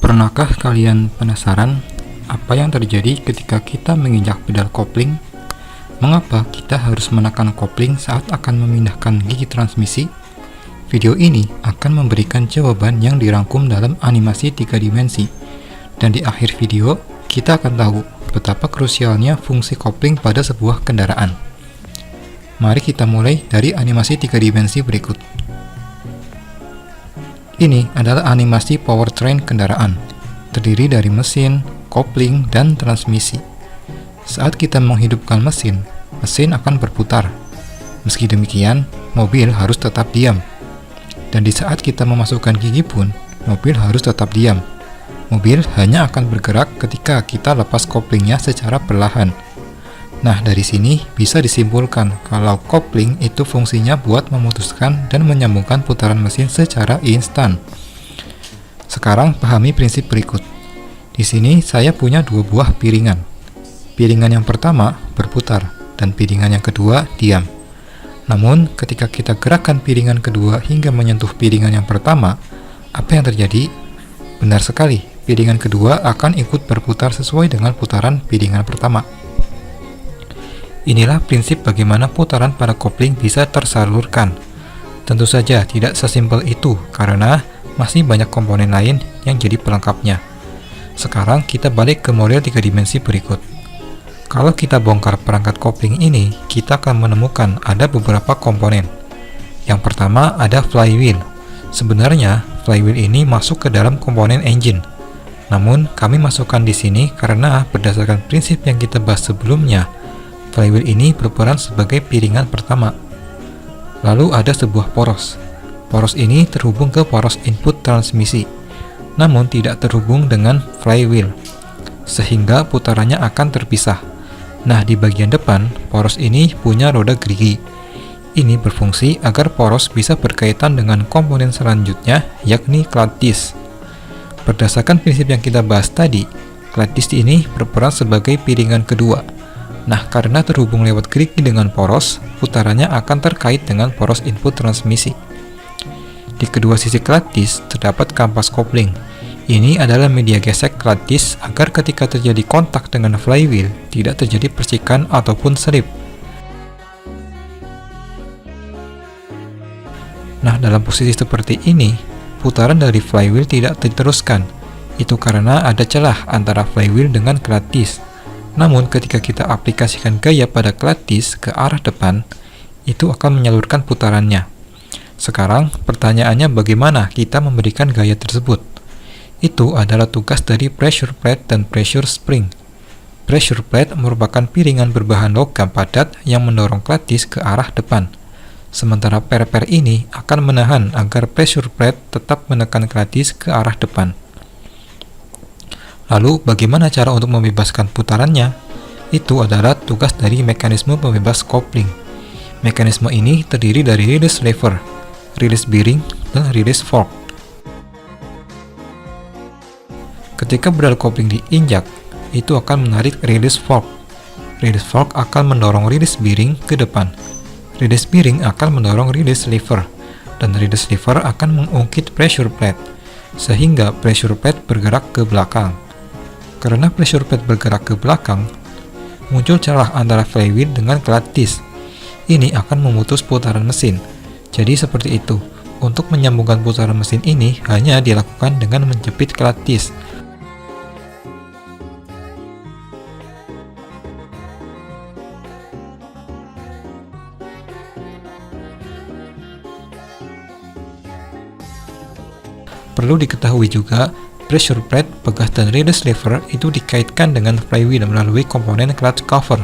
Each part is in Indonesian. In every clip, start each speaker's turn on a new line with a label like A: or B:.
A: Pernahkah kalian penasaran apa yang terjadi ketika kita menginjak pedal kopling? Mengapa kita harus menekan kopling saat akan memindahkan gigi transmisi? Video ini akan memberikan jawaban yang dirangkum dalam animasi 3 dimensi. Dan di akhir video, kita akan tahu betapa krusialnya fungsi kopling pada sebuah kendaraan. Mari kita mulai dari animasi 3 dimensi berikut. Ini adalah animasi powertrain kendaraan, terdiri dari mesin, kopling, dan transmisi. Saat kita menghidupkan mesin, mesin akan berputar. Meski demikian, mobil harus tetap diam. Dan di saat kita memasukkan gigi pun, mobil harus tetap diam. Mobil hanya akan bergerak ketika kita lepas koplingnya secara perlahan. Nah, dari sini bisa disimpulkan kalau kopling itu fungsinya buat memutuskan dan menyambungkan putaran mesin secara instan. Sekarang pahami prinsip berikut. Di sini saya punya 2 buah piringan. Piringan yang pertama berputar dan piringan yang kedua diam. Namun, ketika kita gerakkan piringan kedua hingga menyentuh piringan yang pertama, apa yang terjadi? Benar sekali, piringan kedua akan ikut berputar sesuai dengan putaran piringan pertama. Inilah prinsip bagaimana putaran pada kopling bisa tersalurkan. Tentu saja tidak sesimpel itu karena masih banyak komponen lain yang jadi pelengkapnya. Sekarang kita balik ke model 3 dimensi berikut. Kalau kita bongkar perangkat kopling ini, kita akan menemukan ada beberapa komponen. Yang pertama ada flywheel. Sebenarnya flywheel ini masuk ke dalam komponen engine. Namun kami masukkan di sini karena berdasarkan prinsip yang kita bahas sebelumnya, flywheel ini berperan sebagai piringan pertama. Lalu ada sebuah poros. Poros ini terhubung ke poros input transmisi, namun tidak terhubung dengan flywheel, sehingga putarannya akan terpisah. Nah, di bagian depan, poros ini punya roda gerigi. Ini berfungsi agar poros bisa berkaitan dengan komponen selanjutnya, yakni clutch disc. Berdasarkan prinsip yang kita bahas tadi, clutch disc ini berperan sebagai piringan kedua. Nah, karena terhubung lewat gerigi dengan poros, putarannya akan terkait dengan poros input transmisi. Di kedua sisi clutch disc terdapat kampas kopling. Ini adalah media gesek clutch disc agar ketika terjadi kontak dengan flywheel, tidak terjadi percikan ataupun selip. Nah, dalam posisi seperti ini, putaran dari flywheel tidak diteruskan. Itu karena ada celah antara flywheel dengan clutch disc. Namun ketika kita aplikasikan gaya pada clutch disc ke arah depan, itu akan menyalurkan putarannya. Sekarang pertanyaannya bagaimana kita memberikan gaya tersebut? Itu adalah tugas dari pressure plate dan pressure spring. Pressure plate merupakan piringan berbahan logam padat yang mendorong clutch disc ke arah depan. Sementara per-per ini akan menahan agar pressure plate tetap menekan clutch disc ke arah depan. Lalu, bagaimana cara untuk membebaskan putarannya? Itu adalah tugas dari mekanisme pembebas kopling. Mekanisme ini terdiri dari release lever, release bearing, dan release fork. Ketika pedal kopling diinjak, itu akan menarik release fork. Release fork akan mendorong release bearing ke depan. Release bearing akan mendorong release lever, dan release lever akan mengungkit pressure plate, sehingga pressure plate bergerak ke belakang. Karena pressure plate bergerak ke belakang, muncul celah antara flywheel dengan clutch disc. Ini akan memutus putaran mesin. Jadi seperti itu. Untuk menyambungkan putaran mesin ini hanya dilakukan dengan menjepit clutch disc. Perlu diketahui juga, pressure plate, pegas, dan release lever itu dikaitkan dengan flywheel melalui komponen clutch cover.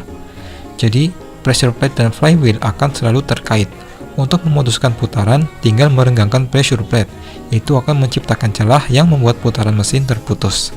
A: Jadi, pressure plate dan flywheel akan selalu terkait. Untuk memutuskan putaran, tinggal merenggangkan pressure plate. Itu akan menciptakan celah yang membuat putaran mesin terputus.